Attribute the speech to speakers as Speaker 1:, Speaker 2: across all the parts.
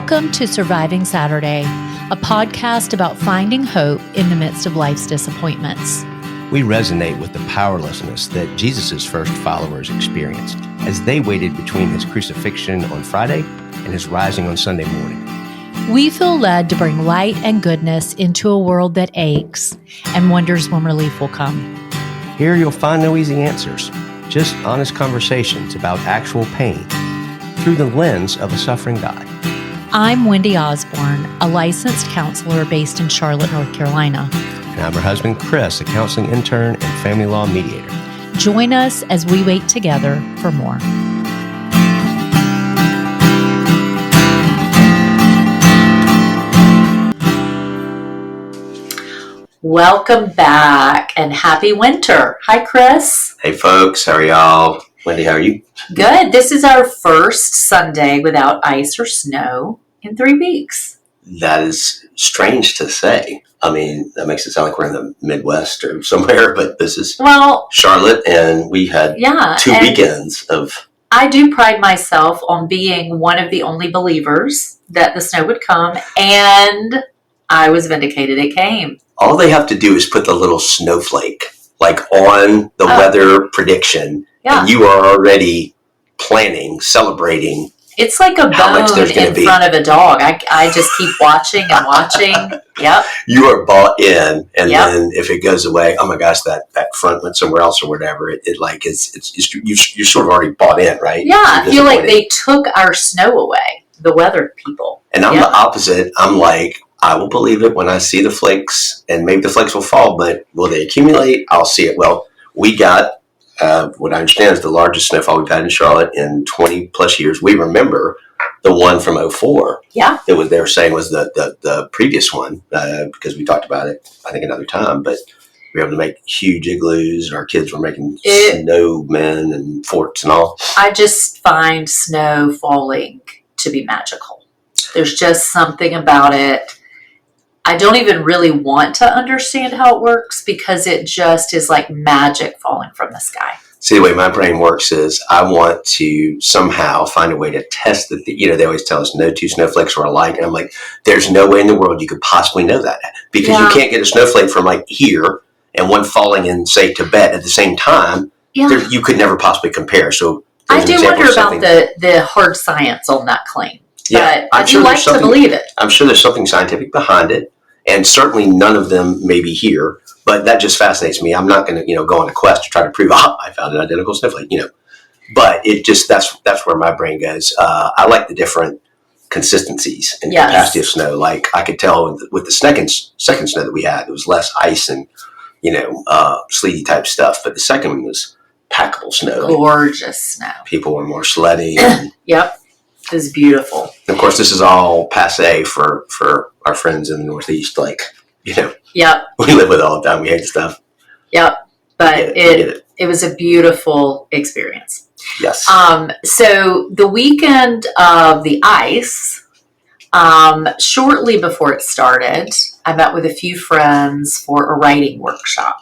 Speaker 1: Welcome to Surviving Saturday, a podcast about finding hope in the midst of life's disappointments.
Speaker 2: We resonate with the powerlessness that Jesus' first followers experienced as they waited between his crucifixion on Friday and his rising on Sunday morning.
Speaker 1: We feel led to bring light and goodness into a world that aches and wonders when relief will come.
Speaker 2: Here you'll find no easy answers, just honest conversations about actual pain through the lens of a suffering God.
Speaker 1: I'm Wendy Osborne, a licensed counselor based in Charlotte, North Carolina.
Speaker 2: And I'm her husband, Chris, a counseling intern and family law mediator.
Speaker 1: Join us as we wait together for more. Welcome back and happy winter. Hi, Chris.
Speaker 2: Hey, folks. How are y'all? Wendy, how are you?
Speaker 1: Good. This is our first Sunday without ice or snow in 3 weeks.
Speaker 2: That is strange to say. I mean, that makes it sound like we're in the Midwest or somewhere, but this is Charlotte, and we had 2 weekends of...
Speaker 1: I do pride myself on being one of the only believers that the snow would come, and I was vindicated. It came.
Speaker 2: All they have to do is put the little snowflake, like, on the weather prediction, and you are already planning, celebrating.
Speaker 1: It's like a bone in front of a dog. I just keep watching and watching. Yep.
Speaker 2: You are bought in, and then if it goes away, oh my gosh, that front went somewhere else or whatever. You're sort of already bought in, right?
Speaker 1: Yeah, I feel like they took our snow away, the weather people.
Speaker 2: And I'm the opposite. I'm like, I will believe it when I see the flakes, and maybe the flakes will fall, but will they accumulate? I'll see it. Well, we got what I understand is the largest snowfall we've had in Charlotte in 20 plus years. We remember the one from 2004.
Speaker 1: Yeah.
Speaker 2: They were saying was the previous one, because we talked about it, I think, another time, but we were able to make huge igloos, and our kids were making snowmen and forts and all.
Speaker 1: I just find snow falling to be magical. There's just something about it. I don't even really want to understand how it works because it just is like magic falling from the sky.
Speaker 2: See, the way my brain works is I want to somehow find a way to test that. They always tell us no two snowflakes are alike. And I'm like, there's no way in the world you could possibly know that, because you can't get a snowflake from like here and one falling in, say, Tibet at the same time. Yeah. You could never possibly compare. So
Speaker 1: I do wonder about the hard science on that claim. Yeah, but I do like to believe it.
Speaker 2: I'm sure there's something scientific behind it. And certainly none of them may be here, but that just fascinates me. I'm not going to, go on a quest to try to prove I found an identical snowflake, But it just that's where my brain goes. I like the different consistencies and capacity of snow. Like I could tell with the second snow that we had, there was less ice and sleety type stuff. But the second one was packable snow.
Speaker 1: Gorgeous snow.
Speaker 2: People were more sledding. And,
Speaker 1: yep. It was beautiful.
Speaker 2: And of course, this is all passe for our friends in the Northeast. Like,
Speaker 1: Yep.
Speaker 2: We live with it all the time. We hate stuff.
Speaker 1: Yep. But it was a beautiful experience.
Speaker 2: Yes.
Speaker 1: So the weekend of the ice, shortly before it started, I met with a few friends for a writing workshop.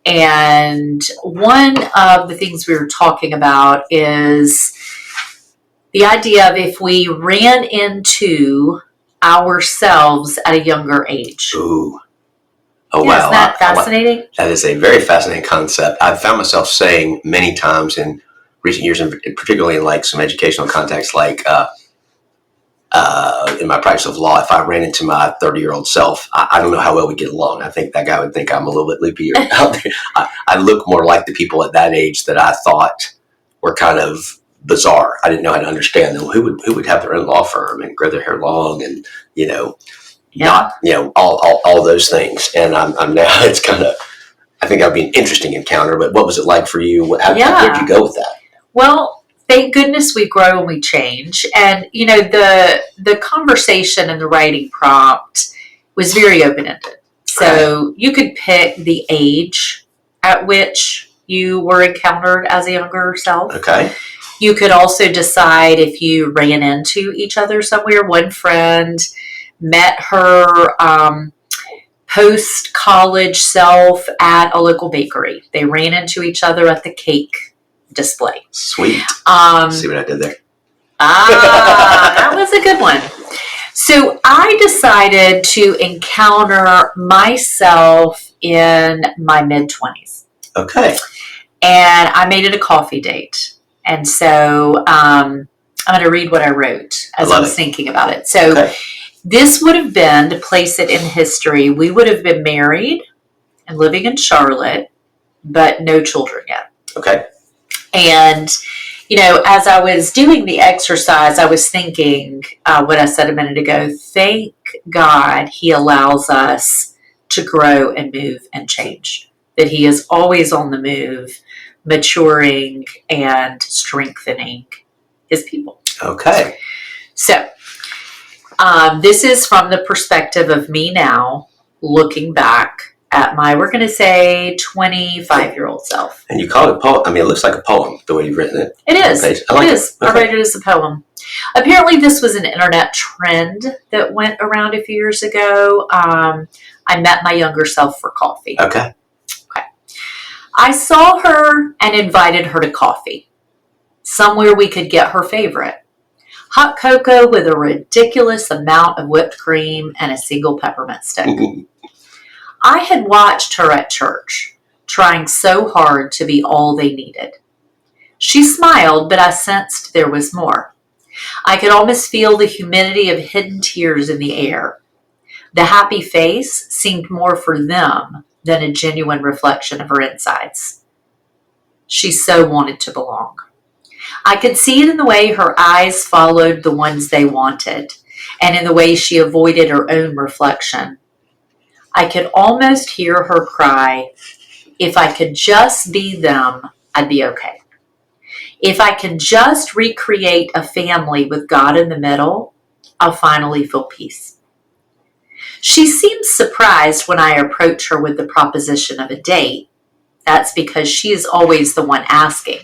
Speaker 1: And one of the things we were talking about is the idea of if we ran into ourselves at a younger age.
Speaker 2: Ooh. Oh, wow.
Speaker 1: Isn't that fascinating?
Speaker 2: That is a very fascinating concept. I've found myself saying many times in recent years, and particularly in like some educational contexts, like in my practice of law, if I ran into my 30-year-old self, I don't know how well we get along. I think that guy would think I'm a little bit loopy out there. I look more like the people at that age that I thought were kind of bizarre. I didn't know how to understand them. Who would have their own law firm and grow their hair long and not all those things. And I'm now it's kind of, I think that'd be an interesting encounter. But what was it like for you? Where'd you go with that?
Speaker 1: Well, thank goodness we grow and we change. And the conversation and the writing prompt was very open ended. So you could pick the age at which you were encountered as a younger self.
Speaker 2: Okay.
Speaker 1: You could also decide if you ran into each other somewhere. One friend met her post-college self at a local bakery. They ran into each other at the cake display.
Speaker 2: Sweet. See what I did there?
Speaker 1: That was a good one. So I decided to encounter myself in my mid-20s.
Speaker 2: Okay.
Speaker 1: And I made it a coffee date. And so I'm going to read what I wrote as I was thinking about it. So this would have been, to place it in history, we would have been married and living in Charlotte, but no children yet.
Speaker 2: Okay.
Speaker 1: And, as I was doing the exercise, I was thinking what I said a minute ago. Thank God he allows us to grow and move and change. That he is always on the move, maturing and strengthening his people.
Speaker 2: Okay.
Speaker 1: So this is from the perspective of me now, looking back at my, we're going to say, 25-year-old self.
Speaker 2: And you call it a poem. I mean, it looks like a poem, the way you've written it.
Speaker 1: It is.
Speaker 2: It is.
Speaker 1: Okay. I wrote it as a poem. Apparently, this was an internet trend that went around a few years ago. I met my younger self for coffee.
Speaker 2: Okay.
Speaker 1: I saw her and invited her to coffee. Somewhere we could get her favorite. Hot cocoa with a ridiculous amount of whipped cream and a single peppermint stick. I had watched her at church, trying so hard to be all they needed. She smiled, but I sensed there was more. I could almost feel the humidity of hidden tears in the air. The happy face seemed more for them than a genuine reflection of her insides. She so wanted to belong. I could see it in the way her eyes followed the ones they wanted, and in the way she avoided her own reflection. I could almost hear her cry, if I could just be them, I'd be okay. If I can just recreate a family with God in the middle, I'll finally feel peace. She seems surprised when I approach her with the proposition of a date. That's because she is always the one asking.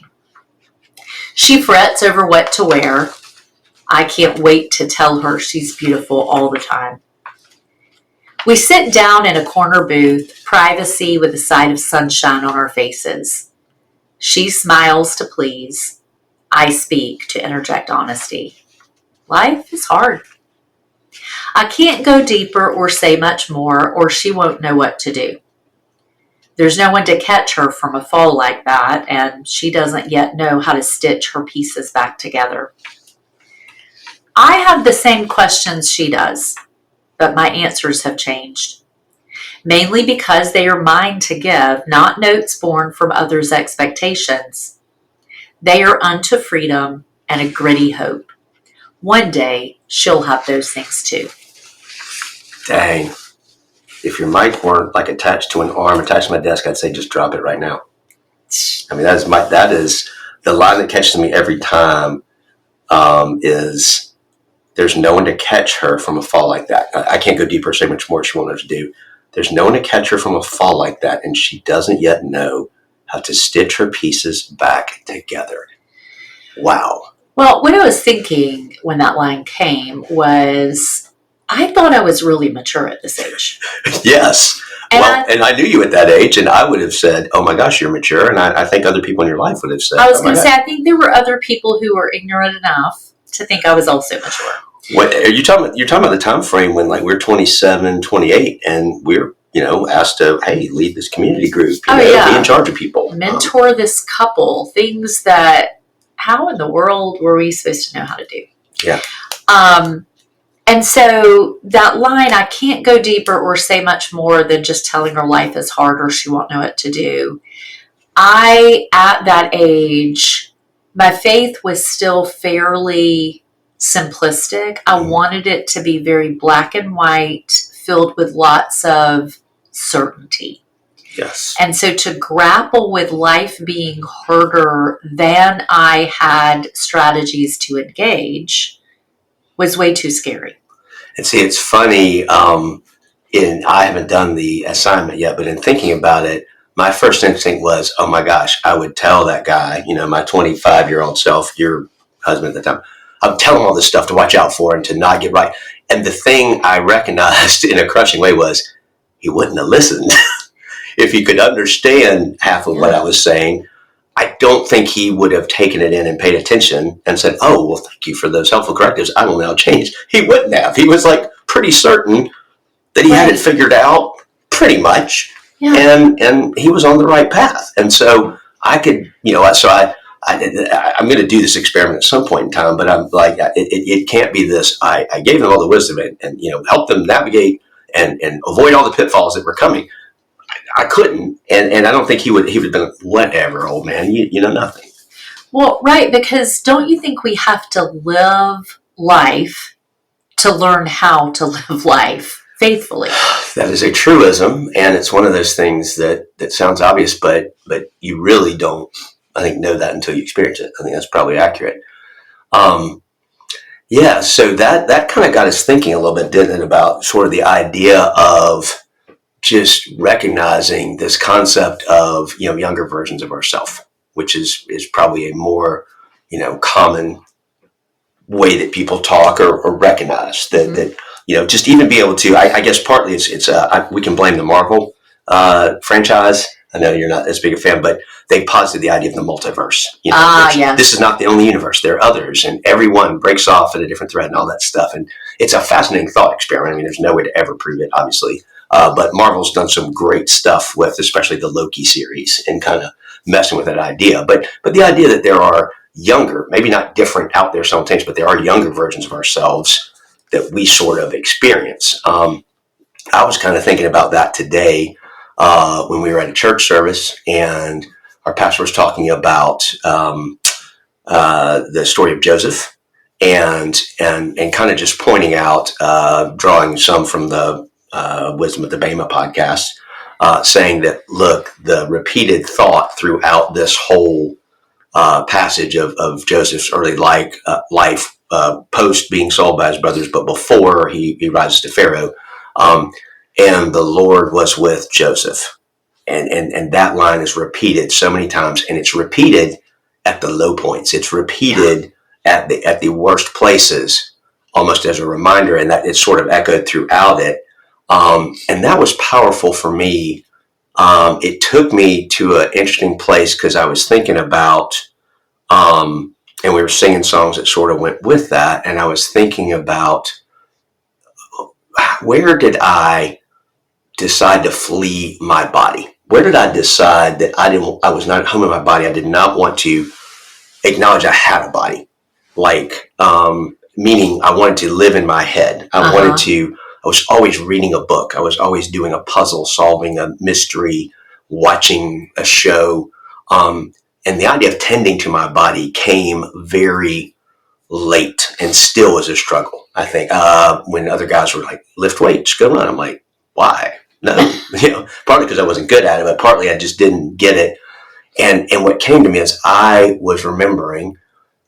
Speaker 1: She frets over what to wear. I can't wait to tell her she's beautiful all the time. We sit down in a corner booth, privacy with a sight of sunshine on our faces. She smiles to please. I speak to interject honesty. Life is hard. I can't go deeper or say much more, or she won't know what to do. There's no one to catch her from a fall like that, and she doesn't yet know how to stitch her pieces back together. I have the same questions she does, but my answers have changed. Mainly because they are mine to give, not notes born from others' expectations. They are unto freedom and a gritty hope. One day, she'll have those things too.
Speaker 2: Dang. If your mic weren't like attached to an arm attached to my desk, I'd say just drop it right now. I mean, that is the line that catches me every time, is there's no one to catch her from a fall like that. I can't go deeper or say much more she won't know what to do. There's no one to catch her from a fall like that, and she doesn't yet know how to stitch her pieces back together. Wow.
Speaker 1: Well, what I was thinking when that line came was, I thought I was really mature at this age.
Speaker 2: Yes. And I knew you at that age, and I would have said, oh my gosh, you're mature. And I think other people in your life would have said,
Speaker 1: I was going to say, I think there were other people who were ignorant enough to think I was also mature.
Speaker 2: What are you talking about? You're talking about the time frame when we're 27, 28, and we're, asked to, hey, lead this community group, be in charge of people.
Speaker 1: Mentor this couple, things that, how in the world were we supposed to know how to do?
Speaker 2: Yeah.
Speaker 1: And so that line, I can't go deeper or say much more than just telling her life is hard or she won't know what to do. At that age, my faith was still fairly simplistic. I wanted it to be very black and white, filled with lots of certainty.
Speaker 2: Yes.
Speaker 1: And so to grapple with life being harder than I had strategies to engage was way too scary.
Speaker 2: And see, it's funny, I haven't done the assignment yet, but in thinking about it, my first instinct was, oh my gosh, I would tell that guy, my 25-year-old self, your husband at the time, I'd tell him all this stuff to watch out for and to not get right. And the thing I recognized in a crushing way was he wouldn't have listened. If he could understand half of what I was saying, I don't think he would have taken it in and paid attention and said, oh, well, thank you for those helpful correctives. I will now change. He wouldn't have. He was like pretty certain that he had it figured out pretty much. Yeah. And he was on the right path. And so I could, I'm going to do this experiment at some point in time, but I'm like, it can't be this. I gave them all the wisdom and help them navigate and avoid all the pitfalls that were coming. I couldn't, and I don't think he would have been whatever, old man. You know nothing.
Speaker 1: Well, right, because don't you think we have to live life to learn how to live life faithfully?
Speaker 2: That is a truism, and it's one of those things that sounds obvious, but you really don't, I think, know that until you experience it. I think that's probably accurate. So that kind of got us thinking a little bit, didn't it, about sort of the idea of just recognizing this concept of younger versions of ourselves, which is probably a more common way that people talk or recognize that mm-hmm. that just even be able to. I guess partly it's we can blame the Marvel franchise. I know you're not as big a fan, but they posited the idea of the multiverse.
Speaker 1: Yes.
Speaker 2: This is not the only universe. There are others, and everyone breaks off at a different thread and all that stuff. And it's a fascinating thought experiment. I mean, there's no way to ever prove it, obviously. But Marvel's done some great stuff with, especially the Loki series, and kind of messing with that idea. But the idea that there are younger, maybe not different out there sometimes, but there are younger versions of ourselves that we sort of experience. I was kind of thinking about that today when we were at a church service, and our pastor was talking about the story of Joseph, and kind of just pointing out, drawing some from the Wisdom of the Bema podcast, saying that, look, the repeated thought throughout this whole passage of Joseph's early life, post being sold by his brothers, but before he rises to Pharaoh, and the Lord was with Joseph. And that line is repeated so many times, and it's repeated at the low points. It's repeated at the worst places, almost as a reminder, and that it's sort of echoed throughout it. And that was powerful for me. It took me to an interesting place because I was thinking about, and we were singing songs that sort of went with that. And I was thinking about, where did I decide to flee my body? Where did I decide that I was not at home in my body? I did not want to acknowledge I had a body. Meaning I wanted to live in my head. I was always reading a book. I was always doing a puzzle, solving a mystery, watching a show. And the idea of tending to my body came very late and still is a struggle. I think when other guys were like, lift weights, go run. I'm like, why? No, partly because I wasn't good at it, but partly I just didn't get it. And what came to me is I was remembering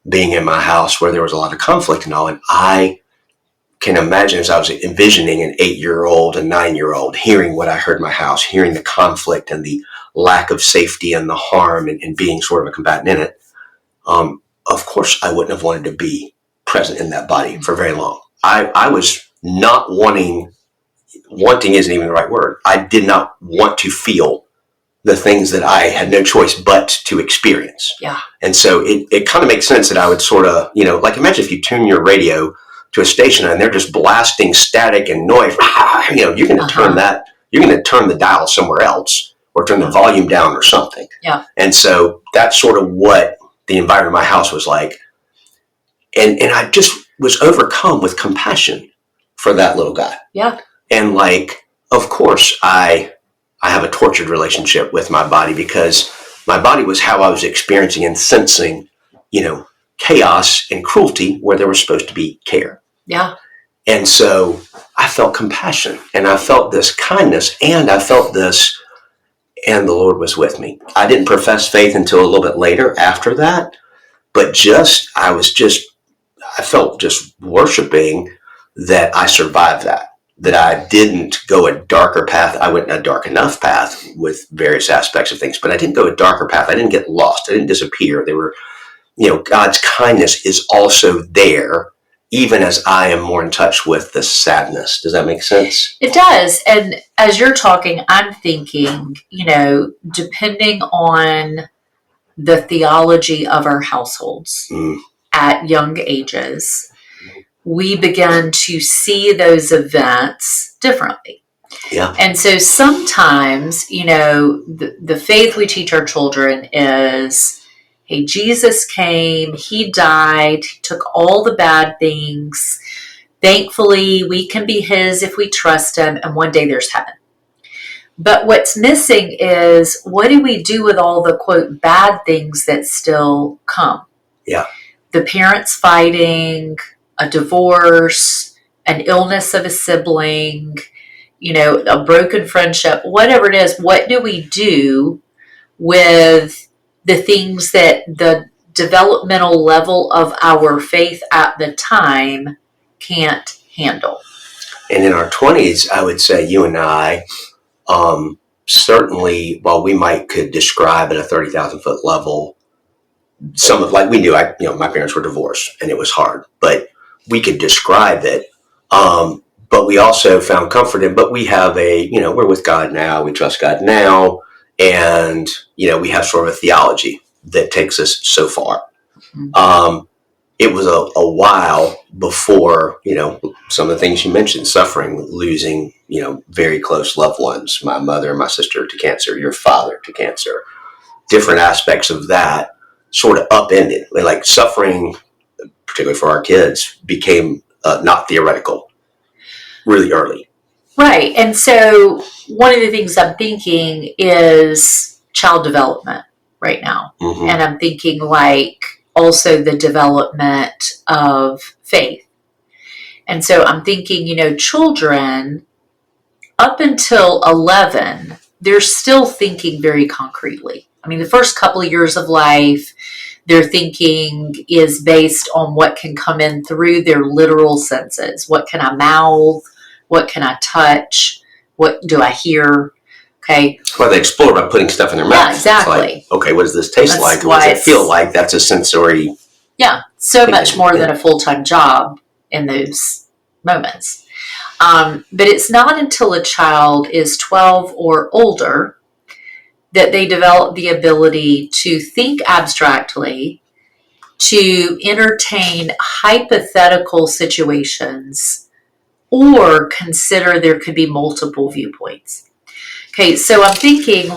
Speaker 2: being in my house where there was a lot of conflict and all, and I can imagine, as I was envisioning an 8-year-old, a 9-year-old, hearing what I heard in my house, hearing the conflict and the lack of safety and the harm, and being sort of a combatant in it. Of course, I wouldn't have wanted to be present in that body for very long. I was not wanting isn't even the right word. I did not want to feel the things that I had no choice but to experience.
Speaker 1: Yeah.
Speaker 2: And so it kind of makes sense that I would sort of, like imagine if you tune your radio to a station and they're just blasting static and noise, you're going to turn that, you're going to turn the dial somewhere else or turn the volume down or something.
Speaker 1: Yeah.
Speaker 2: And so that's sort of what the environment of my house was like. And I just was overcome with compassion for that little guy.
Speaker 1: Yeah.
Speaker 2: And of course I have a tortured relationship with my body because my body was how I was experiencing and sensing, chaos and cruelty where there was supposed to be care.
Speaker 1: Yeah.
Speaker 2: And so I felt compassion and I felt this kindness and I felt this, and the Lord was with me. I didn't profess faith until a little bit later after that, but I felt just worshiping that I survived that I didn't go a darker path. I went a dark enough path with various aspects of things, but I didn't go a darker path. I didn't get lost. I didn't disappear. They were, God's kindness is also there, even as I am more in touch with the sadness. Does that make sense?
Speaker 1: It does. And as you're talking, I'm thinking, depending on the theology of our households at young ages, we begin to see those events differently.
Speaker 2: Yeah.
Speaker 1: And so sometimes, the faith we teach our children is, hey, Jesus came, he died, he took all the bad things. Thankfully, we can be his if we trust him, and one day there's heaven. But what's missing is, what do we do with all the, quote, bad things that still come?
Speaker 2: Yeah.
Speaker 1: The parents fighting, a divorce, an illness of a sibling, a broken friendship, whatever it is. What do we do with the things that the developmental level of our faith at the time can't handle?
Speaker 2: And in our 20s, I would say you and I, certainly, while we could describe at a 30,000 foot level, some of, like we knew, my parents were divorced and it was hard, but we could describe it. But we also found comfort in, but we have we're with God now, we trust God now. And, we have sort of a theology that takes us so far. Mm-hmm. It was a while before, some of the things you mentioned, suffering, losing, very close loved ones, my mother and my sister to cancer, your father to cancer, different aspects of that sort of upended. Like suffering, particularly for our kids, became not theoretical really early.
Speaker 1: Right. And so one of the things I'm thinking is child development right now. Mm-hmm. And I'm thinking also the development of faith. And so I'm thinking, children up until 11, they're still thinking very concretely. I mean, the first couple of years of life, their thinking is based on what can come in through their literal senses. What can I mouth? What can I touch? What do I hear? Okay.
Speaker 2: Well, they explore by putting stuff in their mouth.
Speaker 1: Yeah, exactly.
Speaker 2: It's like, okay, what does this taste like? What does it feel like? That's a sensory.
Speaker 1: Yeah, so much more than a full-time job in those moments. But it's not until a child is 12 or older that they develop the ability to think abstractly, to entertain hypothetical situations, or consider there could be multiple viewpoints. Okay, so I'm thinking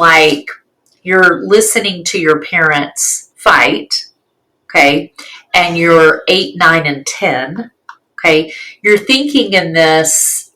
Speaker 1: you're listening to your parents fight, okay, and you're 8, 9, and 10, okay, you're thinking in this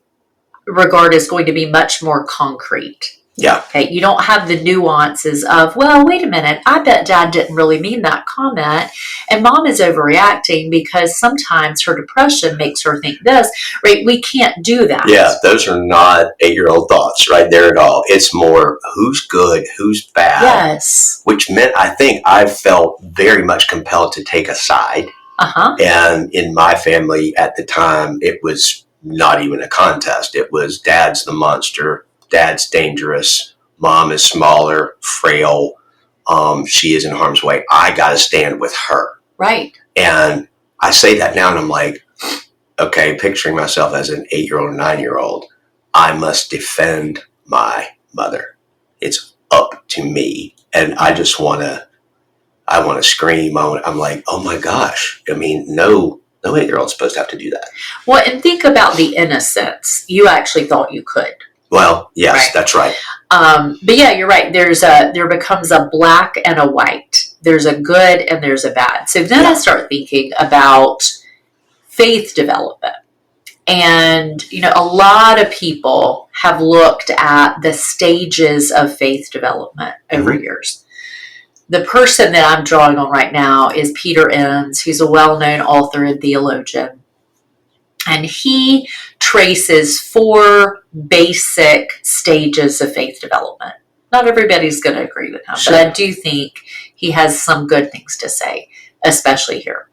Speaker 1: regard is going to be much more concrete.
Speaker 2: Yeah.
Speaker 1: Okay, you don't have the nuances of, well, wait a minute, I bet Dad didn't really mean that comment, and Mom is overreacting because sometimes her depression makes her think this, right? We can't do that.
Speaker 2: Yeah, those are not 8-year-old thoughts right there at all. It's more who's good, who's bad.
Speaker 1: Yes.
Speaker 2: Which meant I think I felt very much compelled to take a side.
Speaker 1: Uh-huh.
Speaker 2: And in my family at the time, it was not even a contest. It was Dad's the monster. Dad's dangerous. Mom is smaller, frail. She is in harm's way. I got to stand with her.
Speaker 1: Right.
Speaker 2: And I say that now and I'm like, okay, picturing myself as an 8-year-old, 9-year-old, I must defend my mother. It's up to me. And I just want to scream. I'm like, oh my gosh. I mean, no 8-year-old's supposed to have to do that.
Speaker 1: Well, and think about the innocence. You actually thought you could.
Speaker 2: Well, yes, right. That's right.
Speaker 1: But yeah, you're right. There becomes a black and a white. There's a good and there's a bad. So then I start thinking about faith development. And, a lot of people have looked at the stages of faith development over years. The person that I'm drawing on right now is Peter Enns, who's a well-known author and theologian. And he traces 4 basic stages of faith development. Not everybody's going to agree with him, but I do think he has some good things to say, especially here.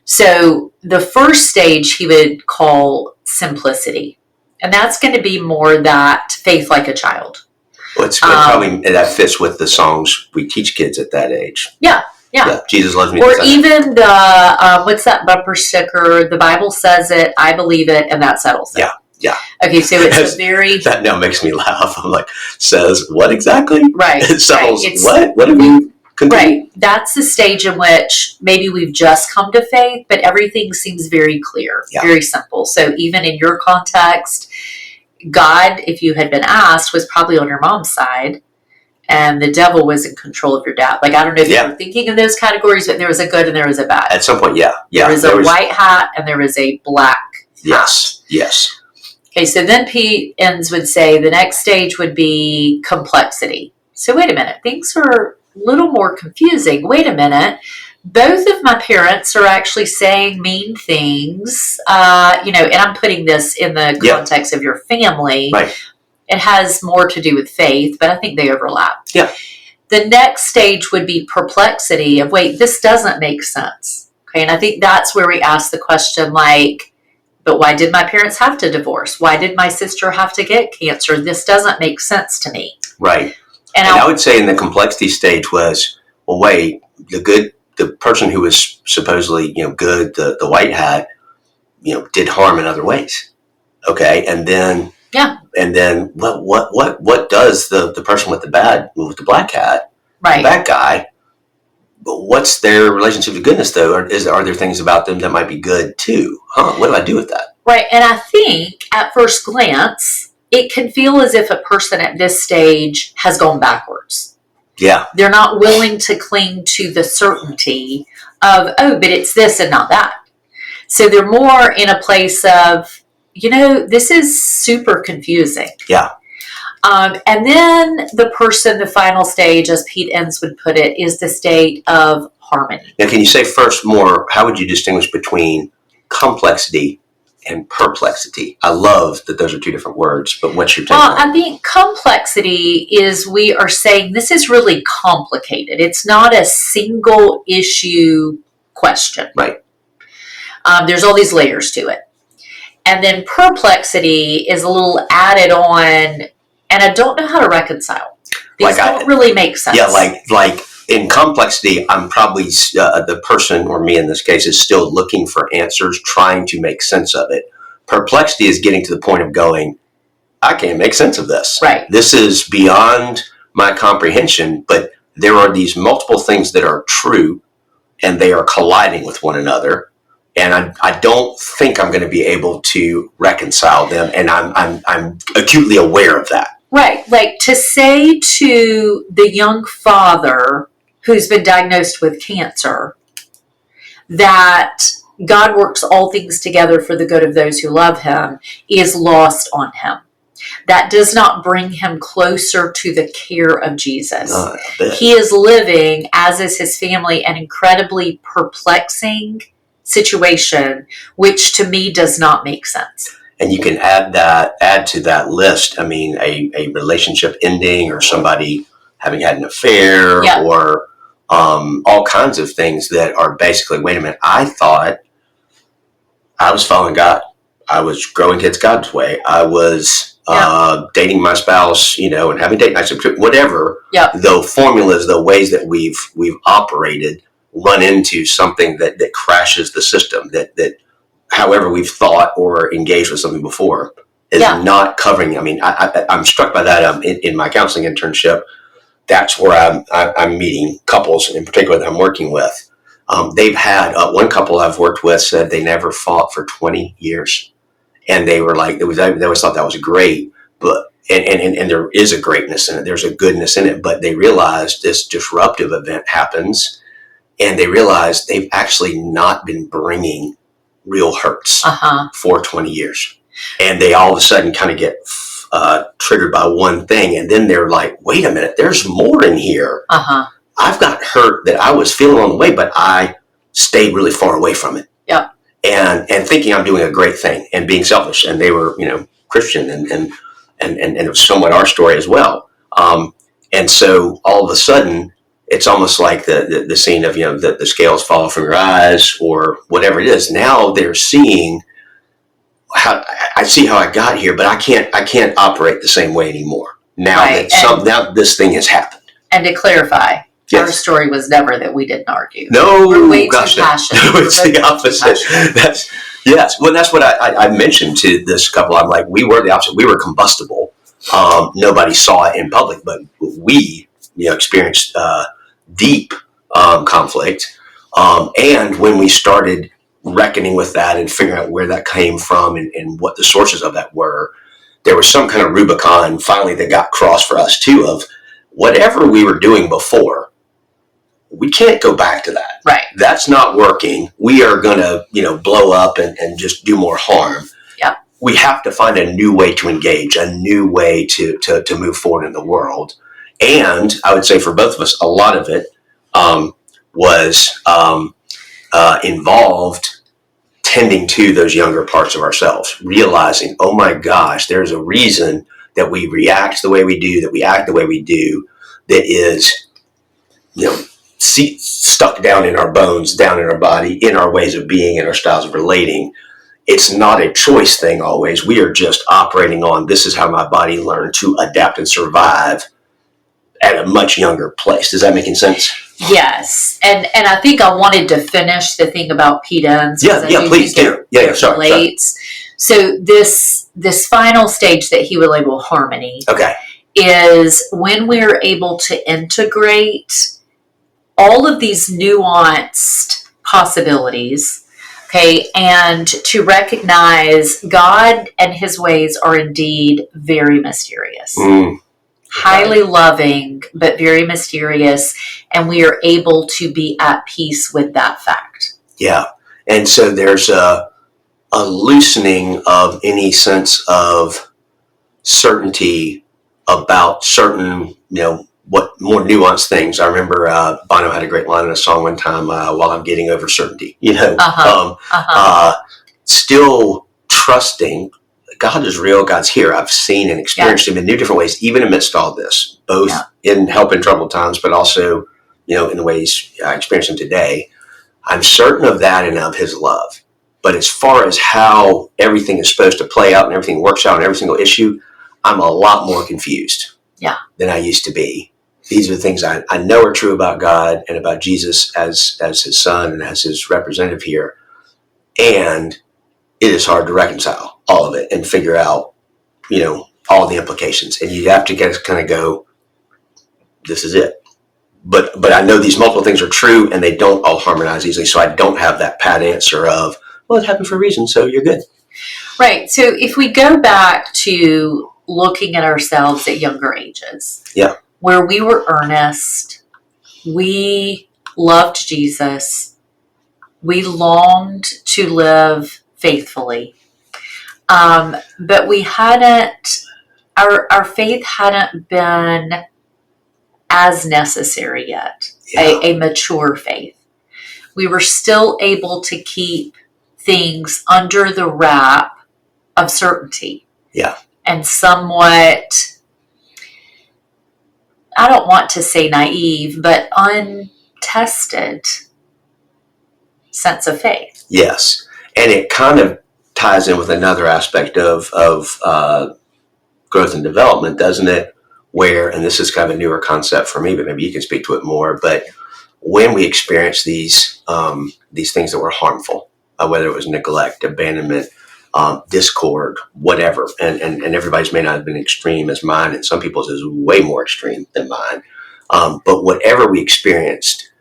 Speaker 1: So the first stage he would call simplicity. And that's going to be more that faith like a child.
Speaker 2: Well, it's probably that fits with the songs we teach kids at that age.
Speaker 1: Yeah.
Speaker 2: Jesus loves me.
Speaker 1: Or even the, what's that bumper sticker? The Bible says it, I believe it, and that settles it.
Speaker 2: Yeah.
Speaker 1: Okay, so it's a very...
Speaker 2: That now makes me laugh. I'm like, says what exactly?
Speaker 1: Right.
Speaker 2: It settles
Speaker 1: right.
Speaker 2: what? What do you mean?
Speaker 1: Right. That's the stage in which maybe we've just come to faith, but everything seems very clear, very simple. So even in your context, God, if you had been asked, was probably on your mom's side, and the devil was in control of your dad. Like, I don't know if you were thinking in those categories, but there was a good and there was a bad.
Speaker 2: At some point,
Speaker 1: There was a white hat and there was a black hat.
Speaker 2: Yes.
Speaker 1: Okay, so then Pete Enns would say the next stage would be complexity. So wait a minute, things are a little more confusing. Wait a minute. Both of my parents are actually saying mean things, and I'm putting this in the context of your family.
Speaker 2: Right.
Speaker 1: It has more to do with faith, but I think they overlap.
Speaker 2: Yeah.
Speaker 1: The next stage would be perplexity of, wait, this doesn't make sense. Okay, and I think that's where we ask the question like, but why did my parents have to divorce? Why did my sister have to get cancer? This doesn't make sense to me.
Speaker 2: Right. And I would say in the complexity stage was, well, wait, the person who was supposedly, good, the white hat, did harm in other ways. Okay. And then, what does the person with the black hat, the bad guy, what's their relationship to goodness though? Or are there things about them that might be good too? What do I do with that?
Speaker 1: Right. And I think at first glance, it can feel as if a person at this stage has gone backwards.
Speaker 2: Yeah.
Speaker 1: They're not willing to cling to the certainty of, but it's this and not that. So they're more in a place of, this is super confusing.
Speaker 2: Yeah.
Speaker 1: And then the final stage, as Pete Enns would put it, is the state of harmony.
Speaker 2: Now, can you say first more, how would you distinguish between complexity and perplexity? I love that those are two different words, but what's your take on it?
Speaker 1: I think complexity is we are saying this is really complicated. It's not a single issue question.
Speaker 2: Right.
Speaker 1: There's all these layers to it. And then perplexity is a little added on, and I don't know how to reconcile. These don't really make sense.
Speaker 2: Yeah, like in complexity, I'm probably the person, or me in this case, is still looking for answers, trying to make sense of it. Perplexity is getting to the point of going, I can't make sense of this.
Speaker 1: Right.
Speaker 2: This is beyond my comprehension, but there are these multiple things that are true, and they are colliding with one another. And I don't think I'm going to be able to reconcile them, and I'm acutely aware of that.
Speaker 1: Right. Like to say to the young father who's been diagnosed with cancer that God works all things together for the good of those who love him is lost on him. That does not bring him closer to the care of Jesus. He is living, as is his family, an incredibly perplexing situation, which to me does not make sense.
Speaker 2: And you can add to that list, I mean, a relationship ending, or somebody having had an affair, or all kinds of things that are basically, wait a minute, I thought I was following God. I was growing kids God's way. I was dating my spouse, and having date nights, whatever. The formulas, the ways that we've operated run into something that crashes the system, that however we've thought or engaged with something before is not covering. I mean, I'm struck by that in my counseling internship. That's where I'm meeting couples in particular that I'm working with. They've had one couple I've worked with said they never fought for 20 years. And they were like, they always thought that was great, but and there is a greatness in it. There's a goodness in it, but they realized this disruptive event happens, and they realized they've actually not been bringing real hurts for 20 years. And they all of a sudden kind of get triggered by one thing. And then they're like, wait a minute, there's more in here. I've got hurt that I was feeling on the way, but I stayed really far away from it. And thinking I'm doing a great thing and being selfish. And they were, Christian and it was somewhat our story as well. And so all of a sudden, it's almost like the scene of, the scales fall from your eyes or whatever it is. Now they're seeing how I see how I got here, but I can't operate the same way anymore. Now now this thing has happened.
Speaker 1: And to clarify, our story was never that we didn't argue.
Speaker 2: No,
Speaker 1: we're way too passionate.
Speaker 2: No, it's the opposite. That's what I mentioned to this couple. I'm like, we were the opposite. We were combustible. Nobody saw it in public, but we, experienced deep conflict. And when we started reckoning with that and figuring out where that came from and what the sources of that were, there was some kind of Rubicon finally that got crossed for us too, of whatever we were doing before, we can't go back to that.
Speaker 1: Right.
Speaker 2: That's not working. We are going to, blow up and just do more harm.
Speaker 1: Yeah.
Speaker 2: We have to find a new way to engage, a new way to move forward in the world. And I would say for both of us, a lot of it was involved tending to those younger parts of ourselves, realizing, oh my gosh, there's a reason that we react the way we do, that we act the way we do, that is, stuck down in our bones, down in our body, in our ways of being, in our styles of relating. It's not a choice thing always. We are just operating on, this is how my body learned to adapt and survive at a much younger place. Does that make any sense?
Speaker 1: Yes. And I think I wanted to finish the thing about P-Duns.
Speaker 2: Yeah, please do. Yeah, sorry.
Speaker 1: So this final stage that he would label harmony,
Speaker 2: okay,
Speaker 1: is when we're able to integrate all of these nuanced possibilities, okay, and to recognize God and his ways are indeed very mysterious. Highly loving, but very mysterious, and we are able to be at peace with that fact.
Speaker 2: Yeah, and so there's a loosening of any sense of certainty about certain, what more nuanced things. I remember Bono had a great line in a song one time, while I'm getting over certainty, still trusting God is real. God's here. I've seen and experienced him in new different ways, even amidst all this, both in help in troubled times, but also, in the ways I experience him today. I'm certain of that and of his love. But as far as how everything is supposed to play out and everything works out in every single issue, I'm a lot more confused than I used to be. These are the things I know are true about God and about Jesus as his son and as his representative here. And it is hard to reconcile all of it and figure out, all the implications. And you have to kind of go, this is it. But I know these multiple things are true and they don't all harmonize easily. So I don't have that pat answer of, well, it happened for a reason, so you're good.
Speaker 1: Right. So if we go back to looking at ourselves at younger ages, where we were earnest, we loved Jesus, we longed to live faithfully, but we hadn't, our faith hadn't been as necessary yet, a mature faith. We were still able to keep things under the wrap of certainty.
Speaker 2: Yeah.
Speaker 1: And somewhat, I don't want to say naive, but untested sense of faith.
Speaker 2: Yes. And it kind of ties in with another aspect of growth and development, doesn't it? Where, and this is kind of a newer concept for me, but maybe you can speak to it more, but when we experience these things that were harmful, whether it was neglect, abandonment, discord, whatever, and everybody's may not have been extreme as mine, and some people's is way more extreme than mine. But whatever we experienced,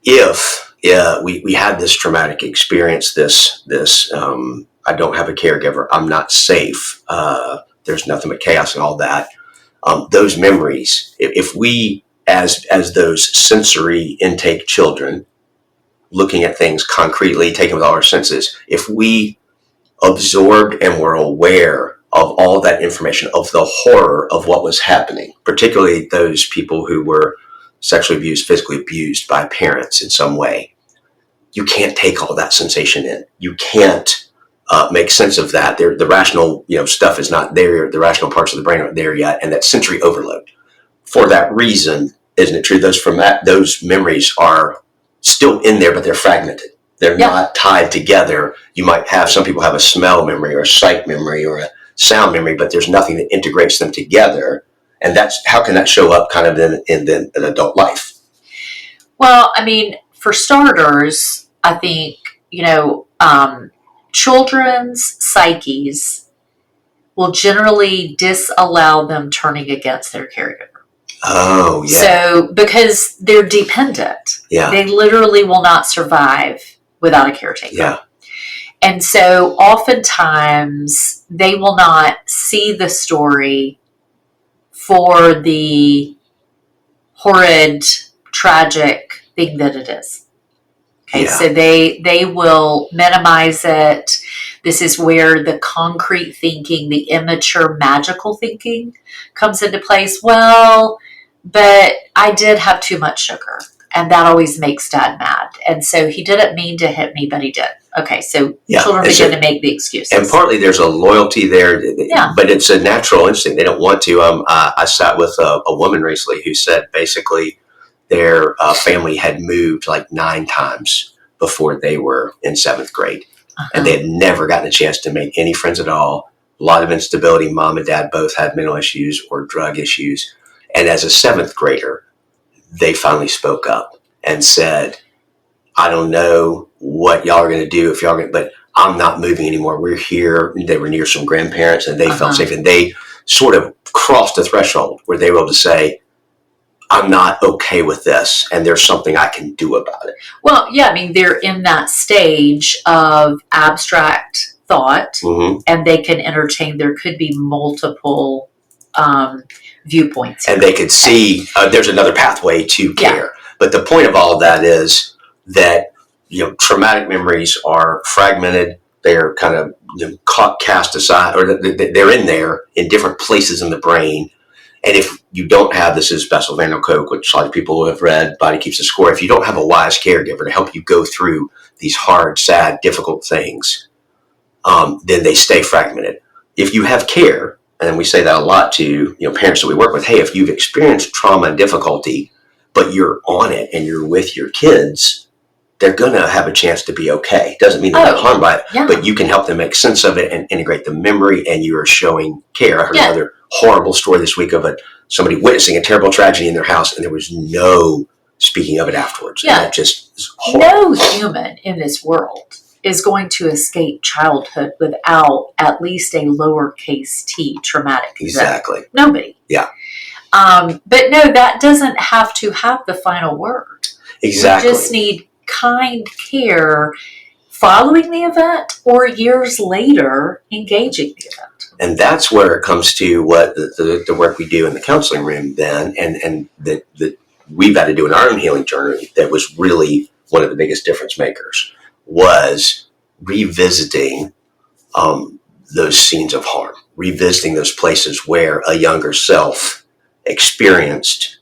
Speaker 2: if we had this traumatic experience, this I don't have a caregiver, I'm not safe, there's nothing but chaos and all that. Those memories, if we, as those sensory intake children, looking at things concretely, taking with all our senses, if we absorbed and were aware of all that information, of the horror of what was happening, particularly those people who were sexually abused, physically abused by parents in some way, you can't take all that sensation in. You can't make sense of that. The rational, stuff is not there. The rational parts of the brain aren't there yet, and that sensory overload. For that reason, isn't it true? Those memories are still in there, but they're fragmented. They're not tied together. You might have, some people have a smell memory or a sight memory or a sound memory, but there's nothing that integrates them together. And that's, how can that show up kind of in an adult life?
Speaker 1: Well, I mean, for starters, I think, children's psyches will generally disallow them turning against their caregiver.
Speaker 2: Oh, yeah.
Speaker 1: So, because they're dependent,
Speaker 2: Yeah.
Speaker 1: they literally will not survive without a caretaker.
Speaker 2: Yeah.
Speaker 1: And so oftentimes they will not see the story for the horrid, tragic thing that it is. Okay,
Speaker 2: Yeah.
Speaker 1: so they will minimize it. This is where the concrete thinking, the immature magical thinking comes into place. Well, but I did have too much sugar, and that always makes Dad mad. And so he didn't mean to hit me, but he did. Okay, so children begin to make the excuses.
Speaker 2: And partly there's a loyalty there,
Speaker 1: Yeah.
Speaker 2: But it's a natural instinct. They don't want to. I sat with a woman recently who said basically their family had moved like 9 times before they were in 7th grade. And they had never gotten a chance to make any friends at all. A lot of instability. Mom and dad both had mental issues or drug issues. And as a 7th grader, they finally spoke up and said, I don't know what y'all are going to do if y'all are going to, but I'm not moving anymore. We're here. They were near some grandparents and they felt safe. And they sort of crossed a threshold where they were able to say, I'm not okay with this, and there's something I can do about it.
Speaker 1: Well, yeah, I mean, they're in that stage of abstract thought, and they can entertain. There could be multiple viewpoints.
Speaker 2: And they could see there's another pathway to care. Yeah. But the point of all of that is that, traumatic memories are fragmented. They're kind of cast aside, or they're in there in different places in the brain. And if you don't have, this is Bessel van der Kolk, which a lot of people have read, Body Keeps the Score. If you don't have a wise caregiver to help you go through these hard, sad, difficult things, then they stay fragmented. If you have care, and we say that a lot to parents that we work with, hey, if you've experienced trauma and difficulty, but you're on it and you're with your kids, they're going to have a chance to be okay. Doesn't mean they're not harmed by it, but you can help them make sense of it and integrate the memory, and you are showing care. I heard another horrible story this week of somebody witnessing a terrible tragedy in their house, and there was no speaking of it afterwards.
Speaker 1: Yeah.
Speaker 2: And that just is horrible.
Speaker 1: No human in this world is going to escape childhood without at least a lowercase t traumatic event.
Speaker 2: Exactly.
Speaker 1: Nobody.
Speaker 2: Yeah.
Speaker 1: But no, that doesn't have to have the final word.
Speaker 2: Exactly.
Speaker 1: We just need kind care following the event or years later engaging the event.
Speaker 2: And that's where it comes to what the work we do in the counseling room then, and that we've had to do in our own healing journey that was really one of the biggest difference makers, was revisiting those scenes of harm, revisiting those places where a younger self experienced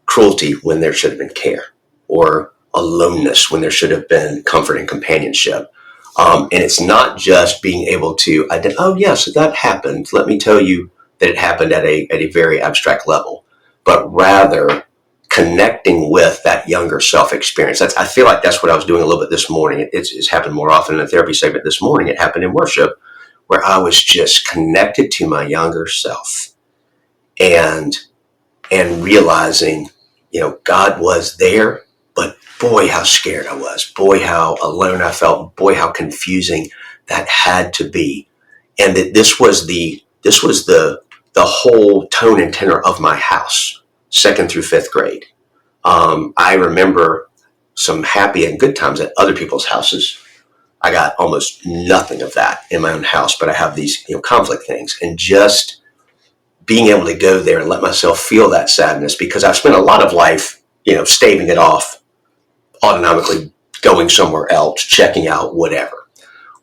Speaker 2: cruelty when there should have been care, or aloneness when there should have been comfort and companionship. And it's not just being able to identify, oh, yes, that happened. Let me tell you that it happened at a very abstract level, but rather connecting with that younger self experience. I feel like that's what I was doing a little bit this morning. It's happened more often in the therapy segment this morning. It happened in worship, where I was just connected to my younger self and realizing, God was there, but boy, how scared I was. Boy, how alone I felt. Boy, how confusing that had to be. And that this was the whole tone and tenor of my house, 2nd through 5th grade. I remember some happy and good times at other people's houses. I got almost nothing of that in my own house, but I have these conflict things. And just being able to go there and let myself feel that sadness, because I've spent a lot of life, staving it off, autonomically going somewhere else, checking out, whatever.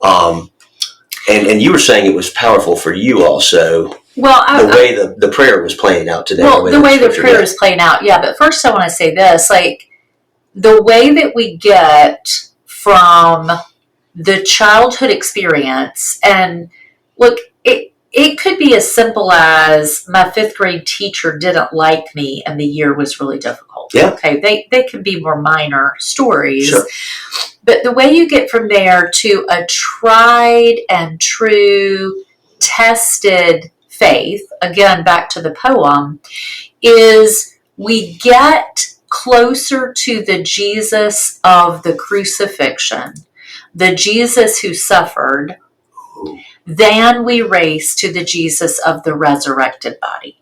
Speaker 2: And you were saying it was powerful for you also.
Speaker 1: Well,
Speaker 2: the way the prayer was playing out today.
Speaker 1: Well, the way the prayer is playing out, yeah. But first I want to say this, like the way that we get from the childhood experience, and look, it could be as simple as my 5th grade teacher didn't like me and the year was really difficult.
Speaker 2: Yeah.
Speaker 1: Okay. They can be more minor stories.
Speaker 2: Sure.
Speaker 1: But the way you get from there to a tried and true, tested faith, again, back to the poem, is we get closer to the Jesus of the crucifixion, the Jesus who suffered, than we race to the Jesus of the resurrected body.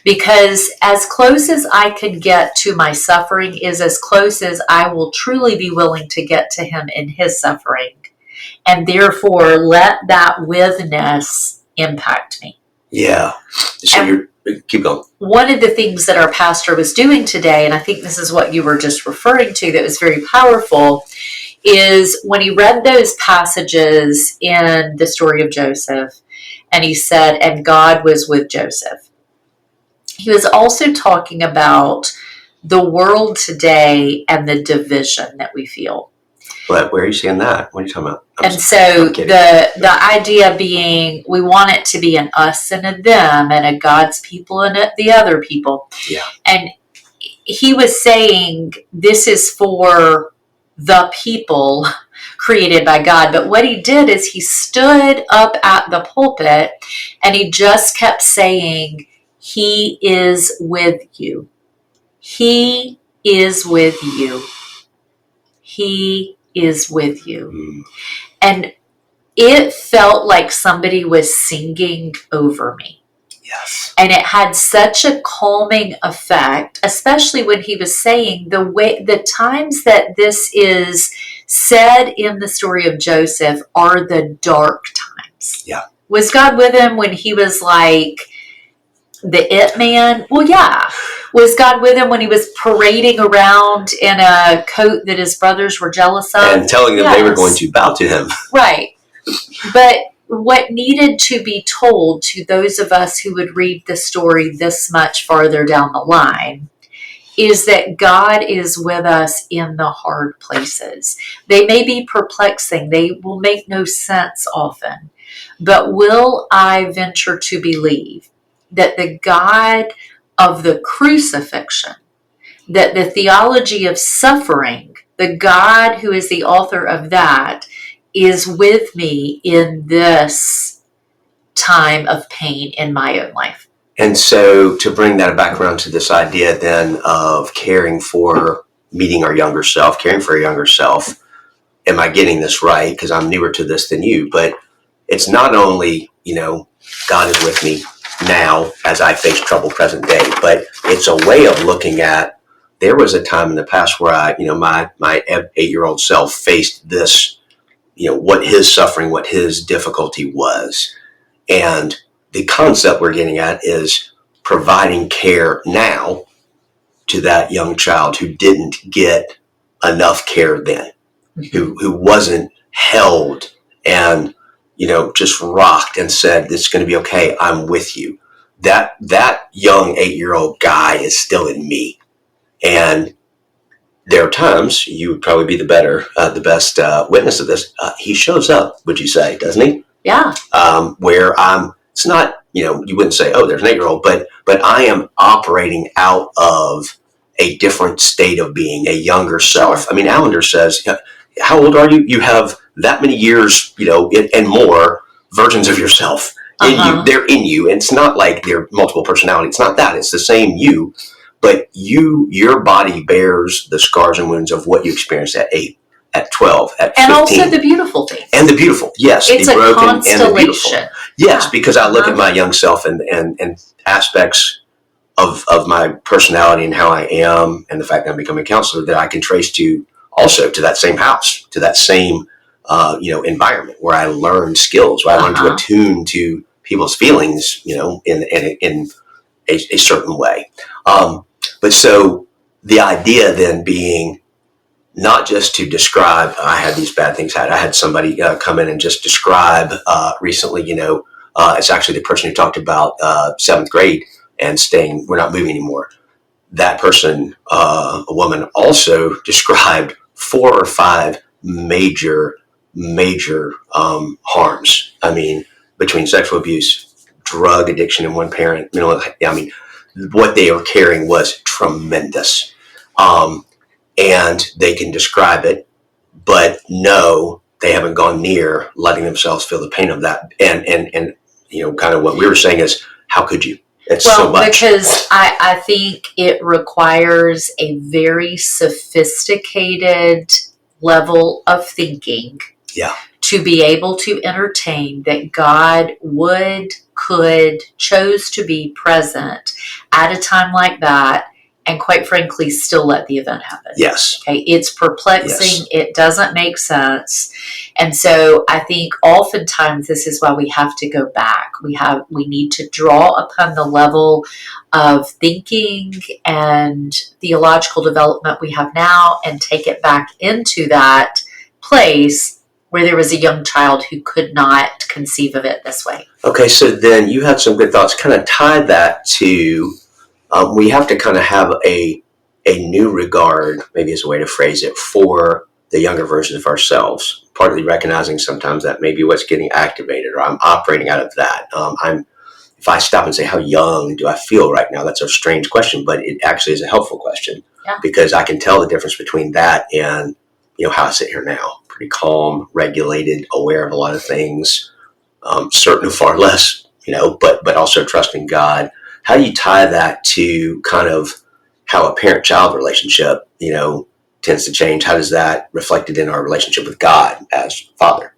Speaker 1: Because as close as I could get to my suffering is as close as I will truly be willing to get to him in his suffering. And therefore, let that withness impact me.
Speaker 2: Yeah. So keep going.
Speaker 1: One of the things that our pastor was doing today, and I think this is what you were just referring to that was very powerful, is when he read those passages in the story of Joseph, and he said, and God was with Joseph. He was also talking about the world today and the division that we feel.
Speaker 2: But where are you seeing that? What are you talking about?
Speaker 1: And so the idea being we want it to be an us and a them and a God's people and the other people.
Speaker 2: Yeah.
Speaker 1: And he was saying this is for the people created by God. But what he did is he stood up at the pulpit and he just kept saying, he is with you. He is with you. He is with you.
Speaker 2: Mm.
Speaker 1: And it felt like somebody was singing over me.
Speaker 2: Yes.
Speaker 1: And it had such a calming effect, especially when he was saying the times that this is said in the story of Joseph are the dark times.
Speaker 2: Yeah.
Speaker 1: Was God with him when he was like the it man? Well, yeah. Was God with him when he was parading around in a coat that his brothers were jealous of?
Speaker 2: And telling them they were going to bow to him.
Speaker 1: Right. But what needed to be told to those of us who would read the story this much farther down the line is that God is with us in the hard places. They may be perplexing. They will make no sense often. But will I venture to believe that the God of the crucifixion, that the theology of suffering, the God who is the author of that, is with me in this time of pain in my own life.
Speaker 2: And so to bring that back around to this idea then of caring for meeting our younger self, caring for our younger self, am I getting this right? Because I'm newer to this than you, but it's not only, God is with me now as I face trouble present day, but it's a way of looking at, there was a time in the past where I, my 8-year-old self faced this, what his suffering, what his difficulty was. And the concept we're getting at is providing care now to that young child who didn't get enough care then, who wasn't held and, just rocked and said, it's going to be okay. I'm with you. That young 8-year-old guy is still in me. And there are times, you would probably be the best witness of this. He shows up, would you say, doesn't he?
Speaker 1: Yeah.
Speaker 2: Where it's not, you wouldn't say, oh, there's an 8-year-old, but I am operating out of a different state of being, a younger self. I mean, Allender says, how old are you? You have that many years, and more versions of yourself in you. They're in you. And it's not like they're multiple personalities. It's not that. It's the same you. But your body bears the scars and wounds of what you experienced at 8, at 12, at 15.
Speaker 1: And also the beautiful things.
Speaker 2: And the beautiful, yes.
Speaker 1: It's
Speaker 2: the
Speaker 1: a
Speaker 2: broken
Speaker 1: constellation.
Speaker 2: And the beautiful. Yes, because I look at my young self and aspects of my personality and how I am, and the fact that I'm becoming a counselor, that I can trace to also to that same house, to that same environment where I learned skills, where I learned to attune to people's feelings, in a certain way. But so the idea then being not just to describe, I had these bad things. I had somebody come in and just describe recently, it's actually the person who talked about 7th grade and staying, we're not moving anymore. That person, a woman, also described 4 or 5 major harms. I mean, between sexual abuse, drug addiction in one parent, what they were carrying was tremendous. And they can describe it, but no, they haven't gone near letting themselves feel the pain of that. And kind of what we were saying is, how could you? It's so much.
Speaker 1: Because I think it requires a very sophisticated level of thinking
Speaker 2: to
Speaker 1: be able to entertain that God would chose to be present at a time like that, and quite frankly, still let the event happen.
Speaker 2: Yes.
Speaker 1: Okay. It's perplexing.
Speaker 2: Yes.
Speaker 1: It doesn't make sense. And so I think oftentimes this is why we have to go back. We need to draw upon the level of thinking and theological development we have now and take it back into that place where there was a young child who could not conceive of it this way.
Speaker 2: Okay, so then you had some good thoughts. Kind of tie that to we have to kind of have a new regard, maybe is a way to phrase it, for the younger versions of ourselves, partly recognizing sometimes that maybe what's getting activated or I'm operating out of that. If I stop and say, how young do I feel right now? That's a strange question, but it actually is a helpful question because I can tell the difference between that and, how I sit here now. Pretty calm, regulated, aware of a lot of things, certain of far less, but also trusting God. How do you tie that to kind of how a parent-child relationship, tends to change? How does that reflected in our relationship with God as Father?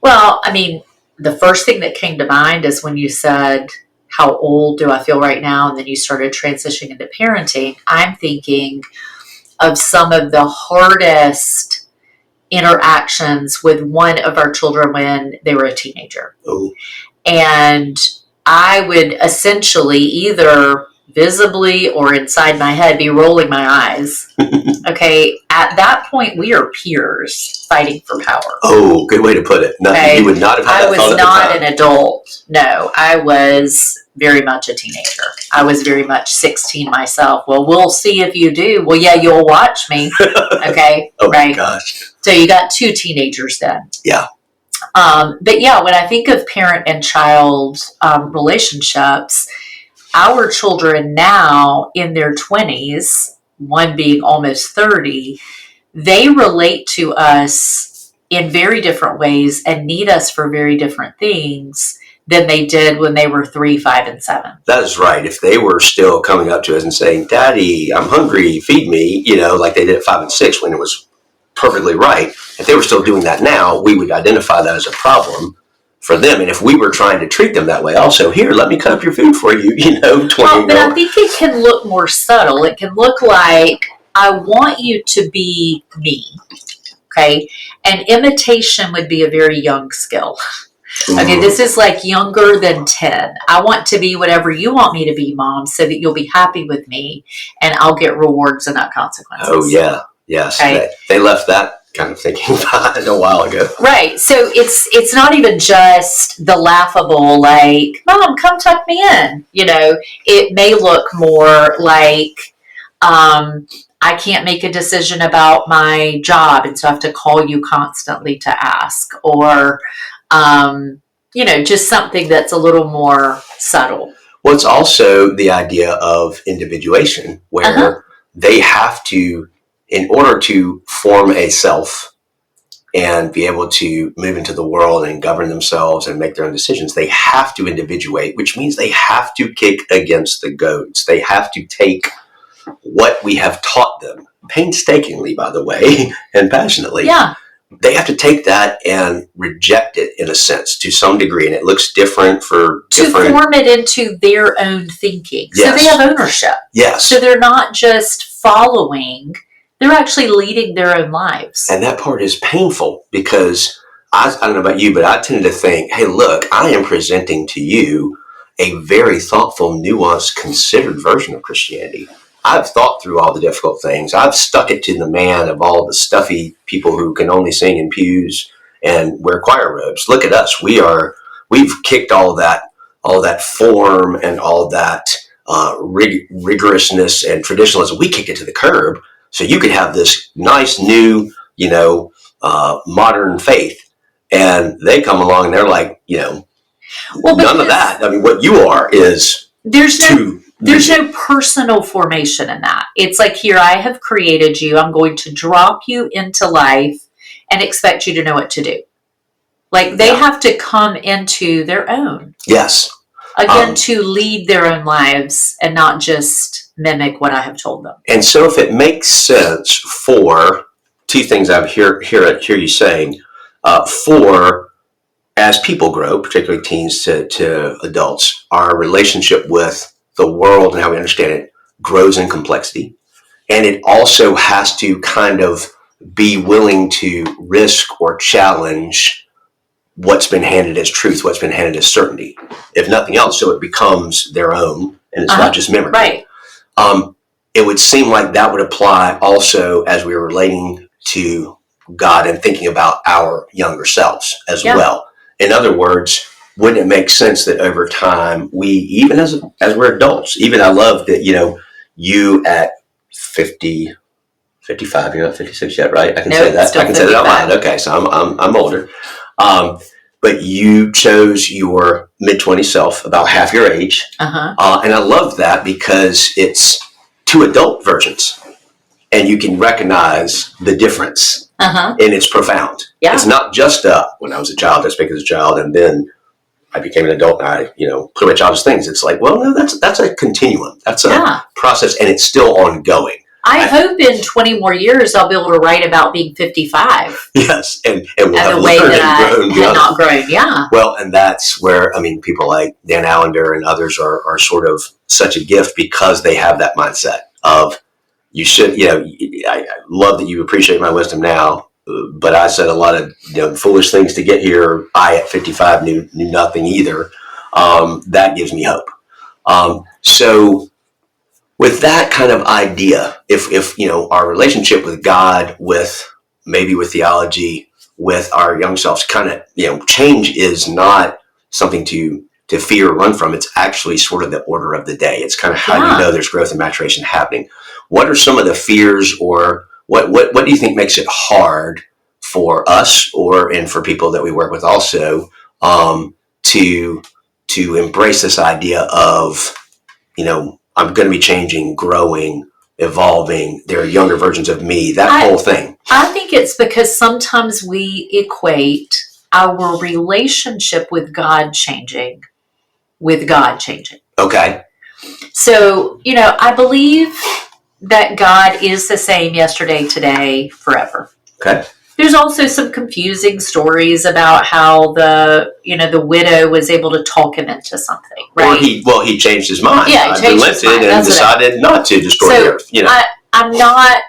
Speaker 1: Well, I mean, the first thing that came to mind is when you said, how old do I feel right now? And then you started transitioning into parenting. I'm thinking of some of the hardest interactions with one of our children when they were a teenager.
Speaker 2: Ooh.
Speaker 1: And I would essentially either visibly or inside my head be rolling my eyes. Okay, at that point we are peers fighting for power.
Speaker 2: Oh, good way to put it. You would not have had that thought at the time.
Speaker 1: I was not an adult. No, I was very much a teenager. I was very much 16 myself. Well, we'll see if you do. Well, yeah, you'll watch me. Okay,
Speaker 2: oh
Speaker 1: right.
Speaker 2: My gosh.
Speaker 1: So you got two teenagers then.
Speaker 2: Yeah.
Speaker 1: But yeah, when I think of parent and child relationships, our children now in their 20s, one being almost 30, they relate to us in very different ways and need us for very different things than they did when they were 3, 5, and 7.
Speaker 2: That is right. If they were still coming up to us and saying, Daddy, I'm hungry, feed me, like they did at 5 and 6 when it was perfectly right. If they were still doing that now, we would identify that as a problem for them. And if we were trying to treat them that way, also, here, let me cut up your food for you, 20
Speaker 1: Well, but I think it can look more subtle. It can look like, I want you to be me, okay? And imitation would be a very young skill. Okay, this is like younger than 10. I want to be whatever you want me to be, Mom, so that you'll be happy with me and I'll get rewards and not consequences.
Speaker 2: Oh, yeah. Yes. Okay. They left that kind of thinking behind a while ago.
Speaker 1: Right. So it's not even just the laughable, like, Mom, come tuck me in. It may look more like, I can't make a decision about my job, and so I have to call you constantly to ask, or, just something that's a little more subtle.
Speaker 2: Well, it's also the idea of individuation, where they have to, in order to form a self and be able to move into the world and govern themselves and make their own decisions, they have to individuate, which means they have to kick against the goads. They have to take what we have taught them, painstakingly, by the way, and passionately.
Speaker 1: Yeah.
Speaker 2: They have to take that and reject it in a sense to some degree, and it looks different for different...
Speaker 1: To form it into their own thinking.
Speaker 2: Yes.
Speaker 1: So they have ownership.
Speaker 2: Yes.
Speaker 1: So they're not just following, they're actually leading their own lives.
Speaker 2: And that part is painful because I don't know about you, but I tend to think, hey, look, I am presenting to you a very thoughtful, nuanced, considered version of Christianity. I've thought through all the difficult things. I've stuck it to the man of all the stuffy people who can only sing in pews and wear choir robes. Look at us. We've kicked all that form and all that rigorousness and traditionalism. We kicked it to the curb. So you could have this nice new, modern faith, and they come along and they're like, none of that. I mean, what you are is
Speaker 1: there's no personal formation in that. It's like, here, I have created you. I'm going to drop you into life and expect you to know what to do. Like they have to come into their own.
Speaker 2: Yes.
Speaker 1: Again, to lead their own lives and not just mimic what I have told them.
Speaker 2: And so if it makes sense for two things I hear you saying, for as people grow, particularly teens to adults, our relationship with the world and how we understand it grows in complexity. And it also has to kind of be willing to risk or challenge what's been handed as truth, what's been handed as certainty, if nothing else, so it becomes their own and it's not just memory.
Speaker 1: Right.
Speaker 2: It would seem like that would apply also as we were relating to God and thinking about our younger selves as well. In other words, wouldn't it make sense that over time, we, even as we're adults, even I love that, you at 50, 55, you're not 56 yet, right? I can say that. I can say that out loud. Okay, so I'm older. But you chose your mid-20s self, about half your age. And I love that because it's two adult versions. And you can recognize the difference. And it's profound. Yeah. It's not just when I was a child, I speak as a child, and then I became an adult and I, put away childish things. It's like, well, no, that's a continuum. That's a process, and it's still ongoing. I hope in 20 more years I'll be able to write about being 55. Yes, and we'll have a way that I had not grown. Yeah. Well, and that's where people like Dan Allender and others are sort of such a gift because they have that mindset of you should. I love that you appreciate my wisdom now, but I said a lot of foolish things to get here. I at 55 knew nothing either. That gives me hope. So. With that kind of idea, if our relationship with God, with theology, with our young selves, kind of change is not something to fear or run from. It's actually sort of the order of the day. It's kind of how you know there's growth and maturation happening. What are some of the fears, or what do you think makes it hard for us and for people that we work with also to embrace this idea of I'm going to be changing, growing, evolving. There are younger versions of me, whole thing. I think it's because sometimes we equate our relationship with God changing with God changing. Okay. So, I believe that God is the same yesterday, today, forever. Okay. There's also some confusing stories about how the widow was able to talk him into something, right? He changed his mind. Yeah, he changed his mind and decided not to destroy the earth. I'm not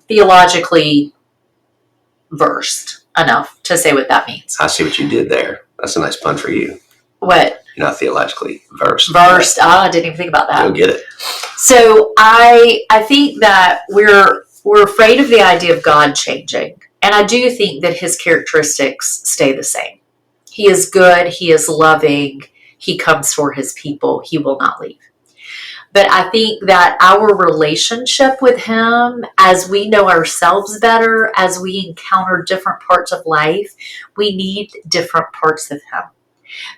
Speaker 2: theologically versed enough to say what that means. I see what you did there. That's a nice pun for you. What? You're not theologically versed. Versed. I didn't even think about that. Go get it. So I think that we're afraid of the idea of God changing. And I do think that his characteristics stay the same. He is good. He is loving. He comes for his people. He will not leave. But I think that our relationship with him, as we know ourselves better, as we encounter different parts of life, we need different parts of him.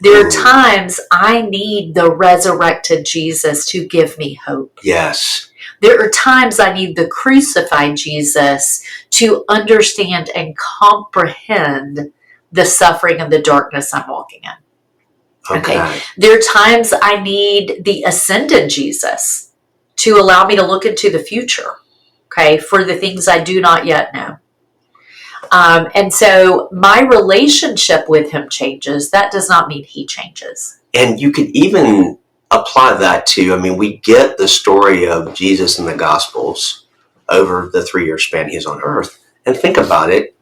Speaker 2: There are times I need the resurrected Jesus to give me hope. Yes. There are times I need the crucified Jesus to understand and comprehend the suffering and the darkness I'm walking in. Okay. There are times I need the ascended Jesus to allow me to look into the future, for the things I do not yet know. And so my relationship with him changes. That does not mean he changes. And you could even apply that to, we get the story of Jesus in the Gospels over the 3-year span he's on earth. And think about it,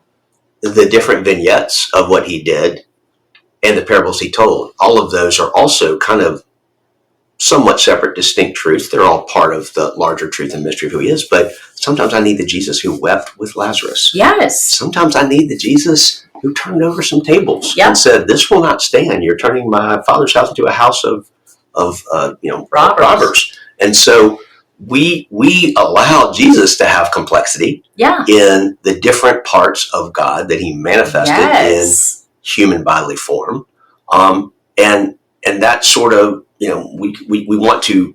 Speaker 2: the different vignettes of what he did and the parables he told, all of those are also kind of somewhat separate, distinct truths. They're all part of the larger truth and mystery of who he is. But sometimes I need the Jesus who wept with Lazarus. Yes. Sometimes I need the Jesus who turned over some tables and said, "This will not stand. You're turning my father's house into a house of robbers." And so we allow Jesus to have complexity in the different parts of God that he manifested in human bodily form. And that sort of, we want to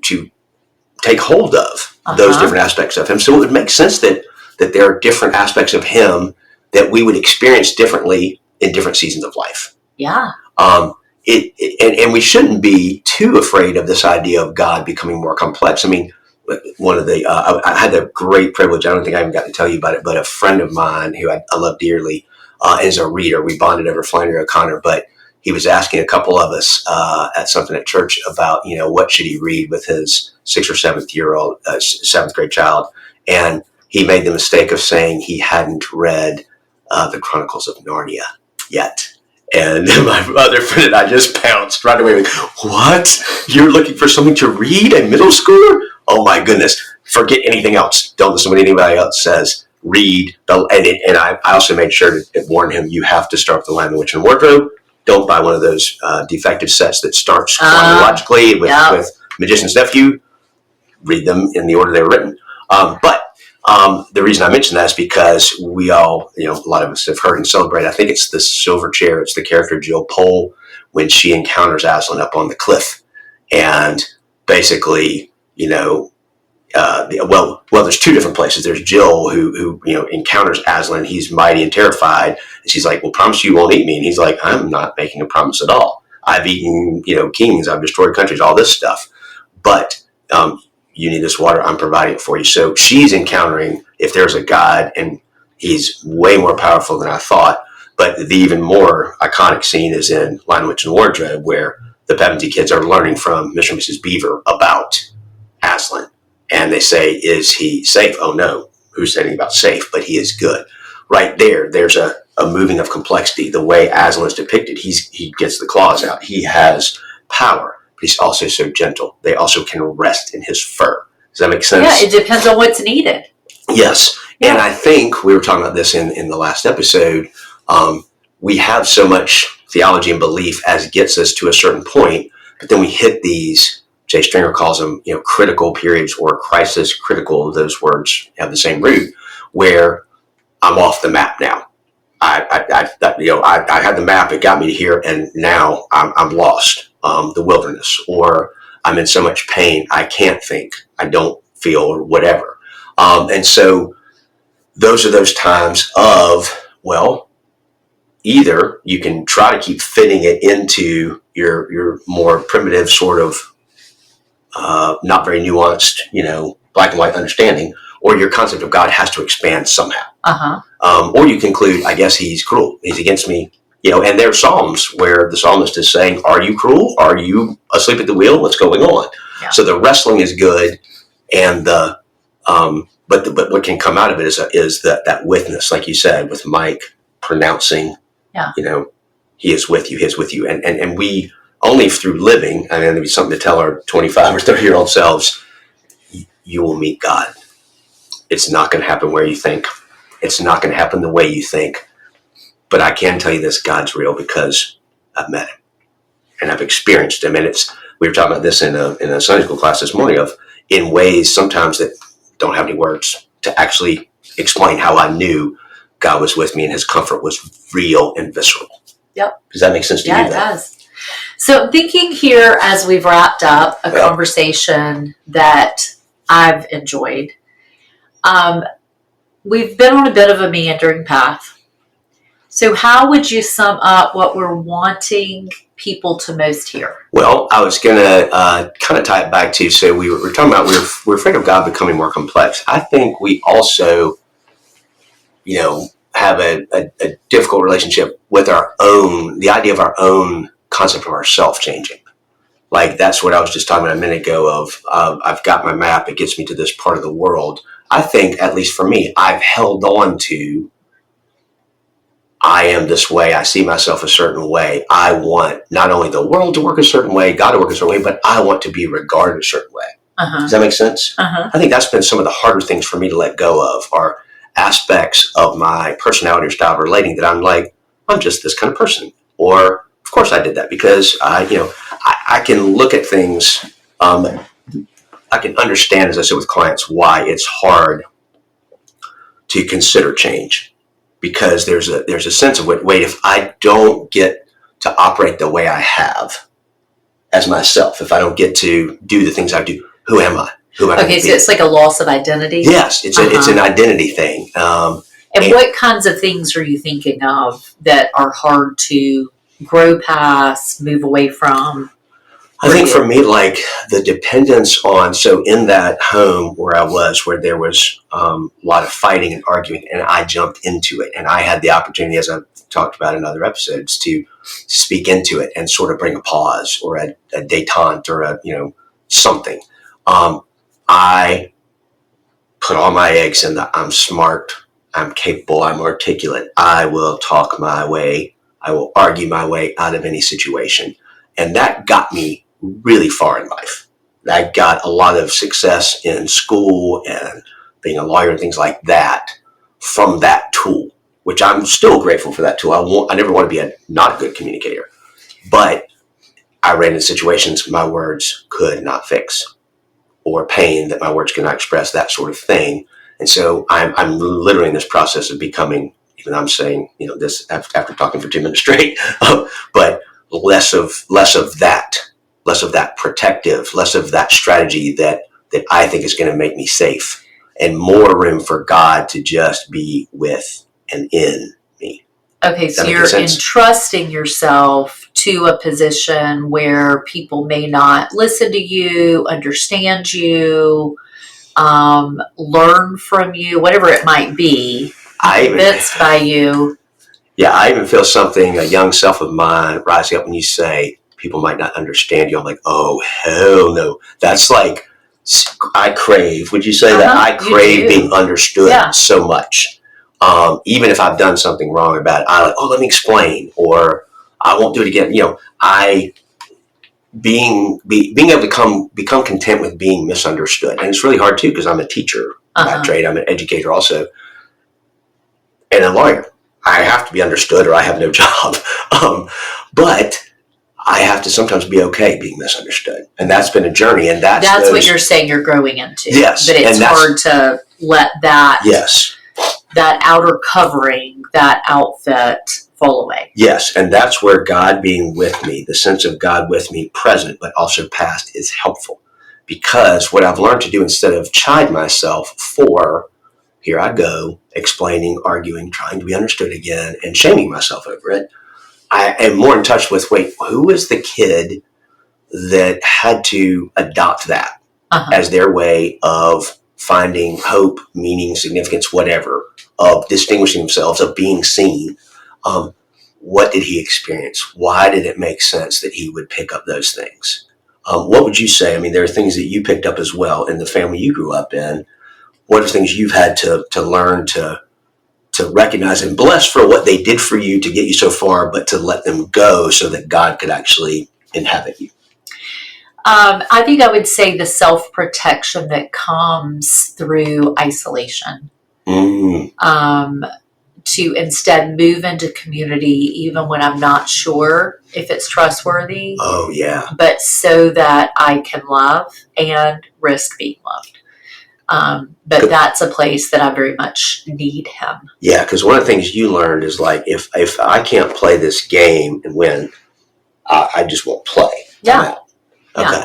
Speaker 2: take hold of those different aspects of him. So it would make sense that there are different aspects of him that we would experience differently in different seasons of life. Yeah. And we shouldn't be too afraid of this idea of God becoming more complex. One of the, I had the great privilege, I don't think I even got to tell you about it, but a friend of mine who I love dearly is a reader. We bonded over Flannery O'Connor, but he was asking a couple of us at something at church about, what should he read with his 6th or 7th grade child. And he made the mistake of saying he hadn't read the Chronicles of Narnia yet. And my other friend and I just pounced right away. Like, what? You're looking for something to read, a middle schooler? Oh my goodness. Forget anything else. Don't listen to what anybody else says. Read. And I also made sure to warn him, you have to start with The Lion, the Witch, and Wardrobe. Don't buy one of those defective sets that starts chronologically with Magician's Nephew. Read them in the order they were written. But the reason I mention that is because we all, a lot of us have heard and celebrate. I think it's the Silver Chair. It's the character Jill Pole when she encounters Aslan up on the cliff. And basically, there's two different places. There's Jill who encounters Aslan. He's mighty and terrified. And she's like, well, promise you won't eat me. And he's like, I'm not making a promise at all. I've eaten, kings. I've destroyed countries, all this stuff. But you need this water, I'm providing it for you. So she's encountering if there's a God, and he's way more powerful than I thought. But the even more iconic scene is in Lion, Witch, and Wardrobe, where the Pevensey kids are learning from Mr. and Mrs. Beaver about Aslan. And they say, is he safe? Oh no, who's saying about safe? But he is good. Right there's a moving of complexity. The way Aslan is depicted, he gets the claws out. He has power. He's also so gentle. They also can rest in his fur. Does that make sense?
Speaker 1: Yeah, it depends on what's needed.
Speaker 2: Yes. Yeah. And I think we were talking about this in the last episode. We have so much theology and belief as gets us to a certain point, but then we hit these, Jay Stringer calls them, critical periods or crisis. Critical, those words have the same root, where I'm off the map now. I had the map, it got me to here, and now I'm lost. The wilderness, or I'm in so much pain, I can't think, I don't feel, or whatever. And so those are those times of, either you can try to keep fitting it into your more primitive sort of not very nuanced, black and white understanding, or your concept of God has to expand somehow. Or you conclude, I guess he's cruel, he's against me. And there are Psalms where the psalmist is saying, are you cruel? Are you asleep at the wheel? What's going on? Yeah. So the wrestling is good. And but what can come out of it is that witness, like you said, with Mike pronouncing, he is with you, he is with you. And we only through living, and it'd be something to tell our 25 or 30-year-old selves, you will meet God. It's not going to happen where you think. It's not going to happen the way you think. But I can tell you this, God's real because I've met him and I've experienced him. And we were talking about this in a Sunday school class this morning in ways sometimes that don't have any words to actually explain how I knew God was with me and his comfort was real and visceral.
Speaker 1: Yep.
Speaker 2: Does that make sense to you?
Speaker 1: Yeah, it does. So thinking here as we've wrapped up a conversation that I've enjoyed, we've been on a bit of a meandering path. So how would you sum up what we're wanting people to most hear? Well,
Speaker 2: I was going to kind of tie it back to, so we were talking about we're afraid of God becoming more complex. I think we also, have a difficult relationship with the idea of our own concept of ourself changing. Like that's what I was just talking about a minute ago of I've got my map, it gets me to this part of the world. I think, at least for me, I've held on to I am this way. I see myself a certain way. I want not only the world to work a certain way, God to work a certain way, but I want to be regarded a certain way. Does that make sense? I think that's been some of the harder things for me to let go of, are aspects of my personality or style of relating that I'm like, I'm just this kind of person. Or, of course I did that because I can look at things, I can understand, as I said with clients, why it's hard to consider change. Because there's a sense of, wait, if I don't get to operate the way I have as myself, if I don't get to do the things I do, who am I? Who am I?
Speaker 1: Okay, so it's like a loss of identity?
Speaker 2: Yes, it's an identity thing.
Speaker 1: And what kinds of things are you thinking of that are hard to grow past, move away from?
Speaker 2: I think for me, like the dependence on, so in that home where I was, where there was a lot of fighting and arguing, and I jumped into it, and I had the opportunity, as I've talked about in other episodes, to speak into it and sort of bring a pause or a detente or something. I put all my eggs in the I'm smart, I'm capable, I'm articulate, I will talk my way, I will argue my way out of any situation. And that got me really far in life. I got a lot of success in school and being a lawyer and things like that from that tool, which I'm still grateful for that tool. I never want to be a not good communicator, but I ran into situations my words could not fix, or pain that my words cannot express, that sort of thing. And so I'm literally in this process of becoming, even I'm saying, this after talking for 2 minutes straight, but less of that protective, less of that strategy that I think is going to make me safe, and more room for God to just be with and in me.
Speaker 1: Okay, so you're entrusting yourself to a position where people may not listen to you, understand you, learn from you, whatever it might be, convinced by you.
Speaker 2: Yeah, I even feel something, a young self of mine rising up when you say people might not understand you. I'm like, oh, hell no. That's like, I crave, would you say that? I crave being understood so much. Even if I've done something wrong or bad, I like, let me explain, or I won't do it again. Being able to become content with being misunderstood. And it's really hard too, because I'm a teacher by trade. I'm an educator also, and a lawyer. I have to be understood or I have no job. But I have to sometimes be okay being misunderstood. And that's been a journey. And that's
Speaker 1: what you're saying you're growing into.
Speaker 2: Yes.
Speaker 1: But it's hard to let that, that outer covering, that outfit fall away.
Speaker 2: Yes. And that's where God being with me, the sense of God with me, present, but also past, is helpful. Because what I've learned to do, instead of chide myself for, here I go, explaining, arguing, trying to be understood again, and shaming myself over it, I am more in touch with, wait, who was the kid that had to adopt that as their way of finding hope, meaning, significance, whatever, of distinguishing themselves, of being seen? What did he experience? Why did it make sense that he would pick up those things? What would you say? I mean, there are things that you picked up as well in the family you grew up in. What are things you've had to learn to recognize and bless for what they did for you to get you so far, but to let them go so that God could actually inhabit you?
Speaker 1: I think I would say the self-protection that comes through isolation. To instead move into community even when I'm not sure if it's trustworthy.
Speaker 2: Oh, yeah.
Speaker 1: But so that I can love and risk being loved. But that's a place that I very much need him.
Speaker 2: Yeah, because one of the things you learned is like, if I can't play this game and win, I just won't play.
Speaker 1: Yeah.
Speaker 2: Okay.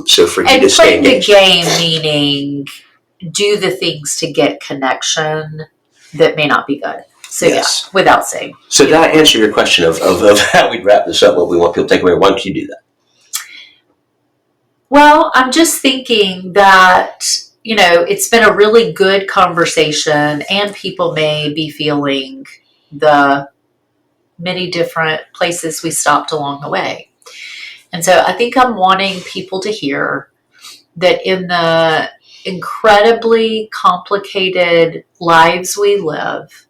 Speaker 2: So for you to
Speaker 1: stay engaged. And playing the game meaning do the things to get connection that may not be good. So without saying.
Speaker 2: So did I answer your question of how we'd wrap this up, what we want people to take away? Why don't you do that?
Speaker 1: Well, I'm just thinking that, it's been a really good conversation, and people may be feeling the many different places we stopped along the way. And so I think I'm wanting people to hear that in the incredibly complicated lives we live,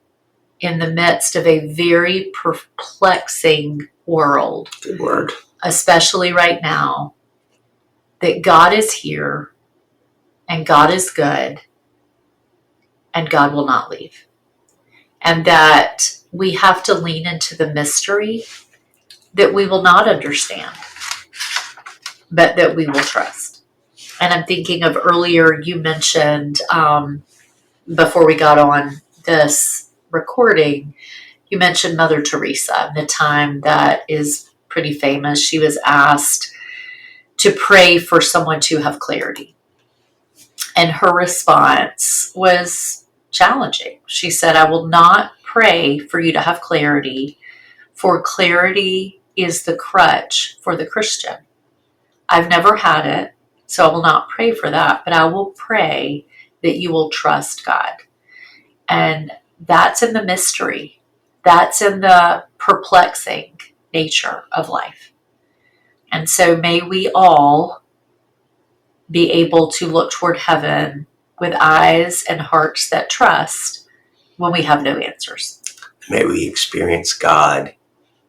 Speaker 1: in the midst of a very perplexing world,
Speaker 2: good word,
Speaker 1: especially right now, that God is here and God is good and God will not leave. And that we have to lean into the mystery that we will not understand, but that we will trust. And I'm thinking of earlier, you mentioned, before we got on this recording, you mentioned Mother Teresa, the time that is pretty famous. She was asked to pray for someone to have clarity. And her response was challenging. She said, I will not pray for you to have clarity, for clarity is the crutch for the Christian. I've never had it, so I will not pray for that, but I will pray that you will trust God. And that's in the mystery. That's in the perplexing nature of life. And so may we all be able to look toward heaven with eyes and hearts that trust when we have no answers.
Speaker 2: May we experience God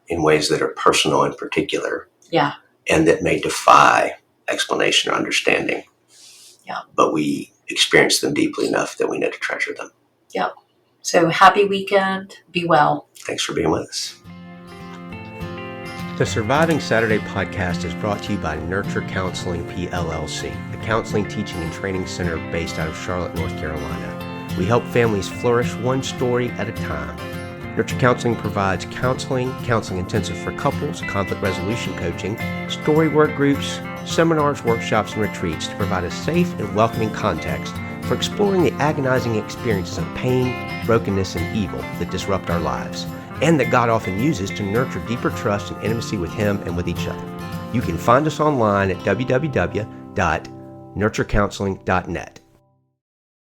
Speaker 2: in ways that are personal and particular.
Speaker 1: Yeah.
Speaker 2: And that may defy explanation or understanding.
Speaker 1: Yeah.
Speaker 2: But we experience them deeply enough that we know to treasure them.
Speaker 1: Yep. So happy weekend. Be well.
Speaker 2: Thanks for being with us.
Speaker 3: The Surviving Saturday podcast is brought to you by Nurture Counseling PLLC, a counseling, teaching, and training center based out of Charlotte, North Carolina. We help families flourish one story at a time. Nurture Counseling provides counseling intensive for couples, conflict resolution coaching, story work groups, seminars, workshops, and retreats to provide a safe and welcoming context for exploring the agonizing experiences of pain, brokenness, and evil that disrupt our lives, and that God often uses to nurture deeper trust and intimacy with Him and with each other. You can find us online at www.nurturecounseling.net.